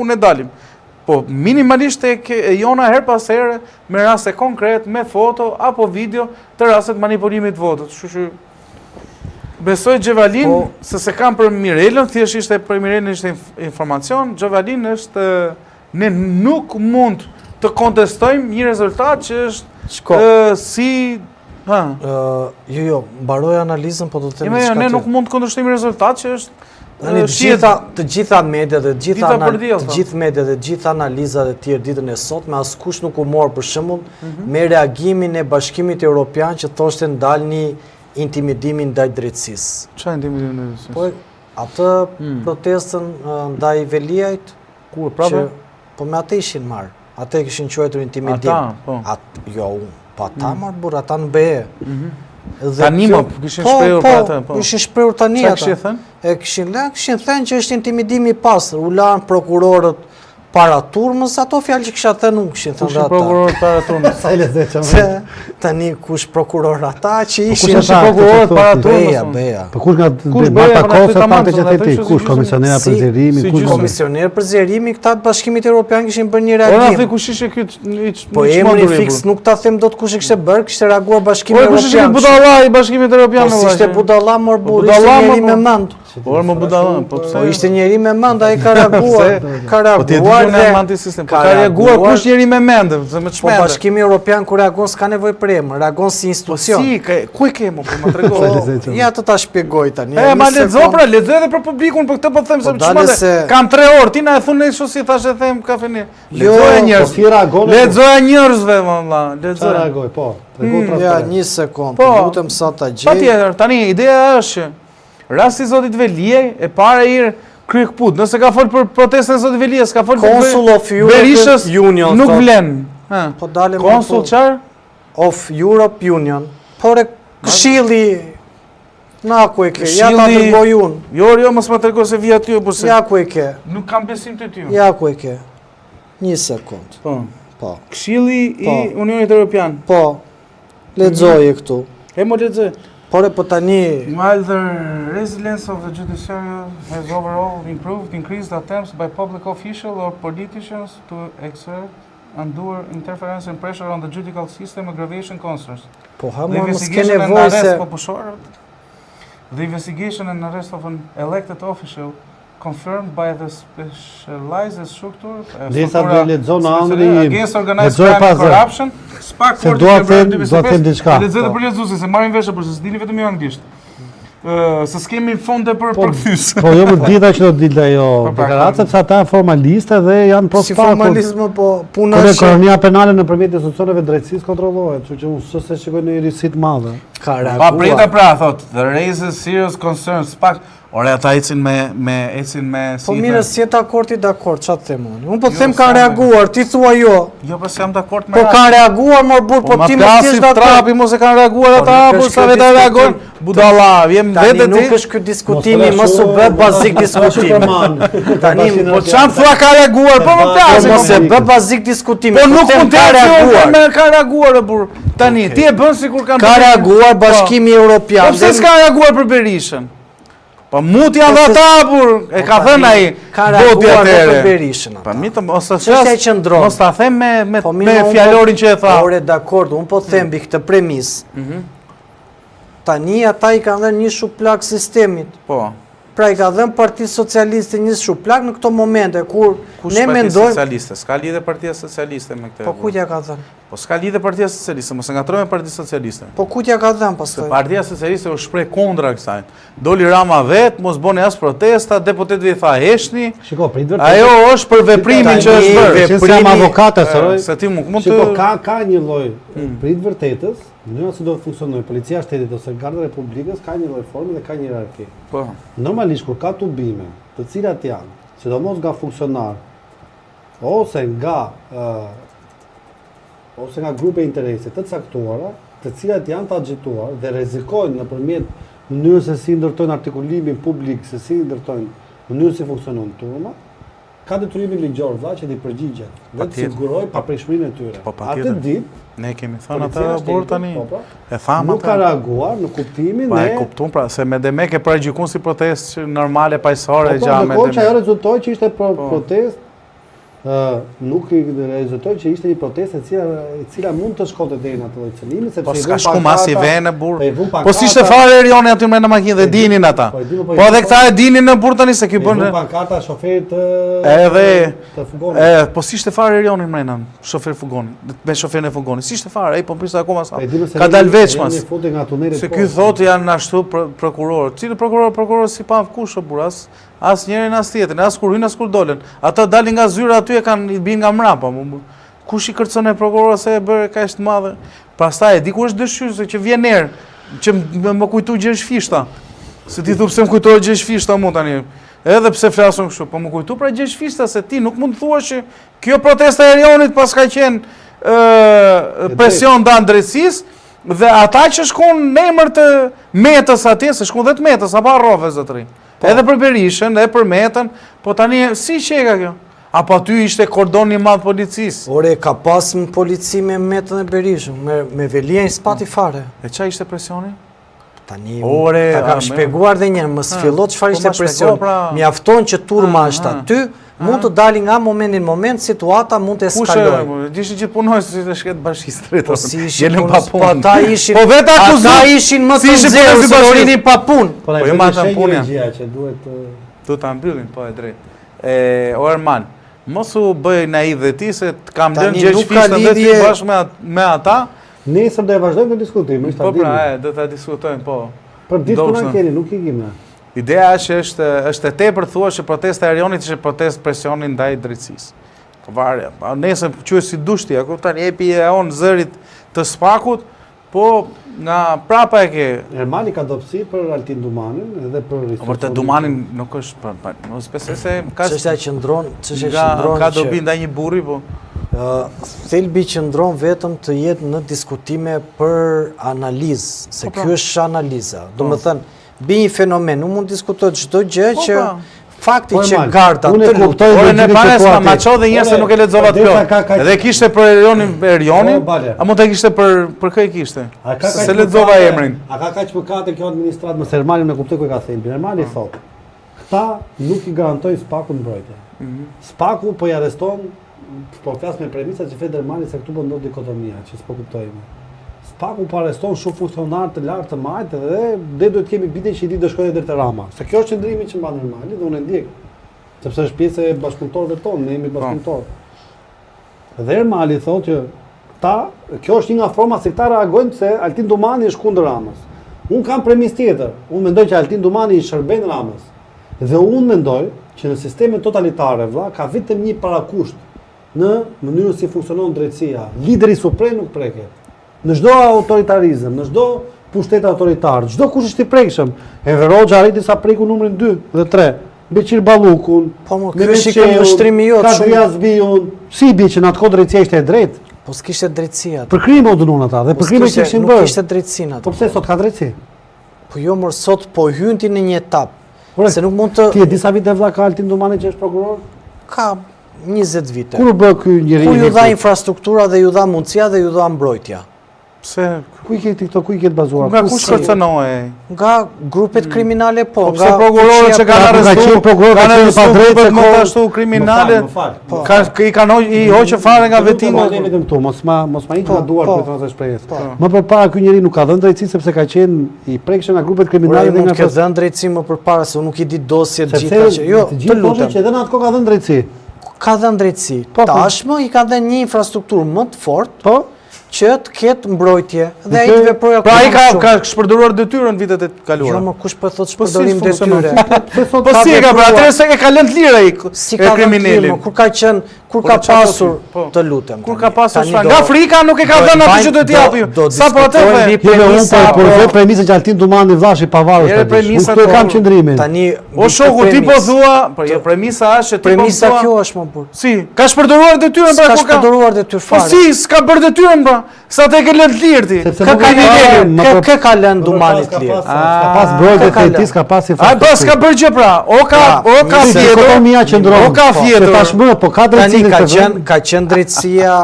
ku ne dalim. Po minimalisht e jona her pas here me raste konkret, me foto apo video të rastet manipulimit votët. Kështu besoj Gjevalin, se kam për Mirelën, thjesht ishte për Mirelën ishte informacion, Gjevalin është, ne nuk mund të kontestojmë një rezultat që është si... Jo, mbaroj analizën, po do të them diçka. Ne nuk mund të kontestojmë rezultat që është të gjitha mediat dhe të gjithë mediat dhe të gjitha analizat e tjerë ditën e sotme, askush nuk u mor për shembull me reagimin e Bashkimit Evropian që thoshte ndalni intimidimin ndaj drejtësisë. Çfarë intimidim ndaj drejtësisë? Po atë protestën ndaj Veliajt, kur prapë? Po me atë ishin marrë. Atë kishin quajtur intimidim. Ata, po. Jo, po ata marrë burr, ata në BE. Tani më kishin shprehur për atë, po. Kishin shprehur tani ata. Çfarë kishin thënë? Kishin thënë që është intimidimi i pastër, u lanë prokurorët para turmës, ato fjalë që kisha thënë nuk kishin thënë ata. Kush prokurorët para turmës? Sa i lezetshëm. Tani kush prokuror ata që ishin prokurorët para turmës? Beja. Po kush nga Marta Kosa parte që theti, kush komisionera për zgjerimi, kush komisioner për zgjerimi, këta të Bashkimit Evropian kishin bërë një reagim. Ora the kush ishte ky? Po emri fiks nuk ta them dot kush e kishte bërë, kishte reaguar Bashkimi Evropian. Kush ishte budalla i Bashkimit Evropian? Po ishte budalla mor burr, ishte njeri me mend. Por më budalla, po pse? Po ishte njeri me mend, ai ka reaguar. Ka reaguar dhe ka reaguar kush njeri me mend, se më çmend. Po Bashkimi Evropian kur reagon s'ka nevojë për emër, reagon si institucion. Si, ku e kemo, po më tregoj. Ja të ta shpjegoj tani. Ma lexo pra, lexo edhe për publikun, po këtë po them se çmend. Kam 3 orë, ti na e thon ne kështu si thashë them kafeni. Lexoja njerëz. Lexoja njerëzve valla, lexoja. Reagoj, po. Ja, 1 sekond, lutem sa ta gjej. Patjetër, tani ideja është rasti i zotit Veliaj e para ir Kryekput, nëse ka fol për protestën e zotit Veliaj, ka fol për Consul of Europe Union. Nuk vlen. Po dalem Consul çfarë? Of Europe Union. Por këshilli na ku e ke? Ja ta tregoj unë. Jo, mos më tregoj se vi aty apo se. Ja ku e ke? Nuk kam besim te ty. Ja ku e ke? 1 sekond. Po. Këshilli i Unionit Evropian. Po. Lexoje këtu. Mo lexoj. Por po tani while the resilience of the judiciary has overall improved, increased attempts by public officials or politicians to exert undue interference and pressure on the judicial system aggravation concerns. Po mos ke nevojë se the investigation and arrest of an elected official confirmed by the specialized structure against organized crime and corruption. Spak se do të them diçka. Lexoj për lezuesi se marrin vesh për se dini vetëm jo anglisht. Se s'kemi fonde për kthyes. Po jo më dita që do dilë ajo deklaratë sepse ata janë formalistë dhe janë si formalizëm, po puna është ekonomia penale nëpërmjet institucioneve drejtësisë kontrollohet, kështu që unë s'e shikoj në risi të madhe. Pa prita pra thot, the raises serious concerns. Spak ore ata ecin me si. Po mirë, si e dakord, çfarë them unë? Unë po them kanë reaguar, ti thua jo. Jo, po jam dakord me. Po kanë reaguar mor burr, po ti më thjesht trapi mos e kanë reaguar ata apo sa vetë reagojnë. Budalla, vjem vetë ti. Nuk është ky diskutimi, mos u bë bazik diskutimi. Tani po çam thua ka reaguar, po më plasë. Mos e bë bazik diskutimi. Po nuk mund të reaguar. Ka reaguar burr. Tani ti e bën sikur kanë. Ka reaguar Bashkimi Evropian. Po pse s'ka reaguar për Berishën? Po mut janë dhe ata, burr, e ka thënë ai. Ka reaguar për Berishën. Po mitë mos ta them me fjalorin që e tha. Ore, dakord, un po them mbi këtë premis. Tani ata i kanë dhënë një shuplak sistemit. Po. Pra i ka dhënë Partia Socialiste një shuplak në këto momente kur ne mendojmë Socialiste, s'ka lidhje Partia Socialiste me këtë. Po kujt ja ka dhënë? Po s'ka lidhje Partia Socialiste, mos e ngatrojmë Partia Socialiste. Po kujt ja ka dhënë pastaj? Partia Socialiste u shpreh kundra kësaj. Doli Rama vet, mos bëni as protesta, deputetëve i tha heshni. Shiko, prit vërtet. Ajo është për veprimin që është bërë. Veprimi avokata, soroj. Se ti mund të. Shiko, ka një lloj prit vërtetës. Mënyra se do të funksionojë policia e shtetit ose garda e Republikës ka një lloj forme dhe ka një hierarki. Po. Normalisht kur ka tubime, të cilat janë, sidomos nga funksionar ose nga grupe interese të caktuara, të cilat janë të agjituar dhe rrezikojnë nëpërmjet mënyrës se si ndërtojnë artikulimin publik, se si ndërtojnë mënyrën si funksionon turma, ka detyrimin ligjor që t'i përgjigjet dhe të sigurojë paprishmërinë e tyre. Atë ditë ne kemi thënë ata burr tani. E thamë ata. Nuk ka reaguar në kuptimin e kuptuam pra se me demek e paragjykon si protestë normale paqësore gjatë me. Po, ajo rezultoi që ishte protestë nuk i rezultoi që ishte një protestë e cila mund të shkonte deri në atë lloj qëllimi, sepse po s'ka shku mas i vene burr. Po s'ishte pankata, fare Erioni aty mbrenda makinë dhe dinin ata. Po edhe këta e dinin në burr tani se ky bën. Pankata shoferit të fugonit. Po s'ishte fare Erioni mbrenda, shofer fugoni, me shoferin e fugonit. S'ishte fare, ai po prisa akoma sa. Ka dal veçmas. Se ky thotë janë ashtu prokuror. Cili prokuror si pa kush o burr, as njërin as tjetrin, as kur hyn as kur dolën. Ata dalin nga zyra aty e kanë bin nga mrapa. Kush i kërcon e prokuror se e bëre kaq të madhe? Pastaj e di ku është dëshyrë që vjen erë, që më kujtu Gjergj Fishta. Se ti thu pse më kujtohet Gjergj Fishta mu tani. Edhe pse flasun kështu, po më kujtu pra Gjergj Fishta se ti nuk mund të thuash që kjo protesta e Erionit pas ka qenë presion ndan drejtësisë. Dhe ata që shkon në emër të Metës atje, se shkon dhe të Metës, apo harrove zotëri. Edhe për Berishën, edhe për Metën, po tani si qeka kjo? Apo aty ishte kordon një madh policisë? Ore, ka pas në polici me Metën e Berishën, me Velien s'pati fare. E qa ishte presioni? Tani, ta kam shpeguar dhe njërë, më s'fillot çfarë ishte presion. Mjafton që turma është aty, mund të dali nga moment në moment, situata mund të eskalojë. Ishin gjithë punojnë si të shketë bashkisë drejtë. Po si ishin punojnë, ata ishin më të nxehur se orinin pa punë. Po jo ma të punja. Që duhet Tu ta mbyllin, po e drejtë. O Erman, mos u bëj naiv dhe ti se të kam lënë Gjergj Fishtën dhe ti bashkë me ata. Nesër do e vazhdojmë të diskutojmë, Po pra, do ta diskutojmë, po. Për ditë po na keni, nuk i kemi. Ideja është e tepër thua që protesta e Erionit ishte protestë presioni ndaj drejtësisë. Varja, nesër quhet si dushti, a kupton, jepi e on zërit të Spakut, po nga prapa e ke. Ermani ka dobësi për Altin Dumanin edhe për Por të Dumanin nuk është mos besoj se ka çështja qëndron ka dobi ndaj një burri, po. Thelbi qëndron vetëm të jetë në diskutime për analizë, se kjo është analiza. Domethënë bi një fenomen, nuk mund diskutohet çdo gjë që fakti që garda të lutë. Ore në panes ma qo dhe njërë se nuk e lexova të kjo. Edhe kishte për Erionin, a mund të kishte për kë e kishte? Se lexova emrin. A ka kaq mëkate kjo administratë, mëse Ermani me kuptoj ku ka Thelbi. Ermani thotë, këta nuk i garantojnë Spakun mbrojtje. Spaku po i arreston, po flas me premisa që Fed Ermani se këtu po ndodh dikotomia, që s'po kuptojmë. Spaku po arreston shumë funksionar të lartë të majtë dhe ne duhet kemi bindje që i do shkojë deri te Rama. Se kjo është qëndrimi që mban Ermani dhe unë e ndjek. Sepse është pjesë e bashkëpunëtorëve tonë, ne jemi bashkëpunëtorë. Dhe Ermani thotë që kjo është një nga forma se këta reagojnë se Altin Dumani është kundër Ramës. Unë kam premis tjetër. Unë mendoj që Altin Dumani i shërben Ramës. Dhe unë mendoj që në sisteme totalitare ka vetëm një parakusht në mënyrën si funksionon drejtësia. Lideri suprem nuk preket. Në çdo autoritarizëm, në çdo pushtet autoritar, çdo kush është i prekshëm. Enver Hoxha arriti sa preku numrin 2 dhe 3. Beqir Ballukun, po më ky është i ushtrimi jot shumë. Kadria Zbiun, si bie që në atë kohë drejtësia ishte e drejtë. Po s'kishte drejtësia. Për krim u dënuan ata dhe për krim që kishin bërë. Nuk kishte drejtësinë atë. Po pse sot ka drejtësi? Po jo më sot po hynti në një etap. Se nuk mund të Ti e disa vite vlla ka Altin Dumani që është prokuror? Ka 20 vite. Kur u bë ky njeri? Ku ju dha infrastruktura dhe ju dha mundësia dhe ju dha mbrojtja. Pse? Ku i ke këto, ku i ke bazuar? Nga kush kërcënohej? Nga grupet kriminale po, nga prokurorët që kanë arrestuar, kanë arrestuar grupet më të ashtu kriminale. I kanë i hoqë fare nga vetimi. Ne vetëm këtu, mos ma hiq nga duar për të thënë shpresë. Më përpara ky njeri nuk ka dhënë drejtësi sepse ka qenë i prekshëm nga grupet kriminale dhe nga. Nuk ka dhënë drejtësi më përpara se unë nuk i di dosjet gjitha që jo, të lutem. Që edhe në atë kohë ka dhënë drejtësi. Ka dhënë drejtësi. Tashmë i ka dhënë një infrastrukturë më të fortë. Që të ketë mbrojtje dhe ai të veprojë. Pra ai ka shpërdoruar detyrën vitet e kaluara. Jo, më kush po thotë shpërdorim detyre. Po si e ka pra, atëherë se e ka lënë të lirë ai kriminalin. Kur ka pasur, të lutem. Kur ka pasur nga Afrika nuk e ka dhënë atë që duhet t'i japi. Sa po atë po vë premisën që Altin Dumani vllashi pavarur. Nuk e kam qendrimin. Tani o shoku ti po thua, po jo premisa është ti po thua. Premisa kjo është më burr. Si, ka shpërdoruar detyrën pra ka shpërdoruar detyrë fare. Po si, s'ka bërë detyrën pra. Sa te ke lënë lirë ti. Kë ka lënë Dumanit lirë. Ka pas brojtje të tij, ka pas infrastrukturë. Ai pas ka bërë gjë pra. O ka fjetur. O ka fjetur. Tashmë po ka drejtësi. Ka qenë drejtësia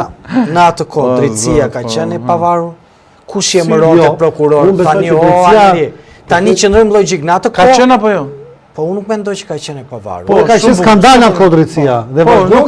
në atë kohë. Drejtësia ka qenë e pavarur. Kush i emëron te prokuror? Tani qëndrojmë logjik në atë kohë. Ka qenë apo jo? Po unë nuk mendoj që ka qenë e pavarur. Po ka qenë skandal në atë kohë drejtësia. Dhe vazhdon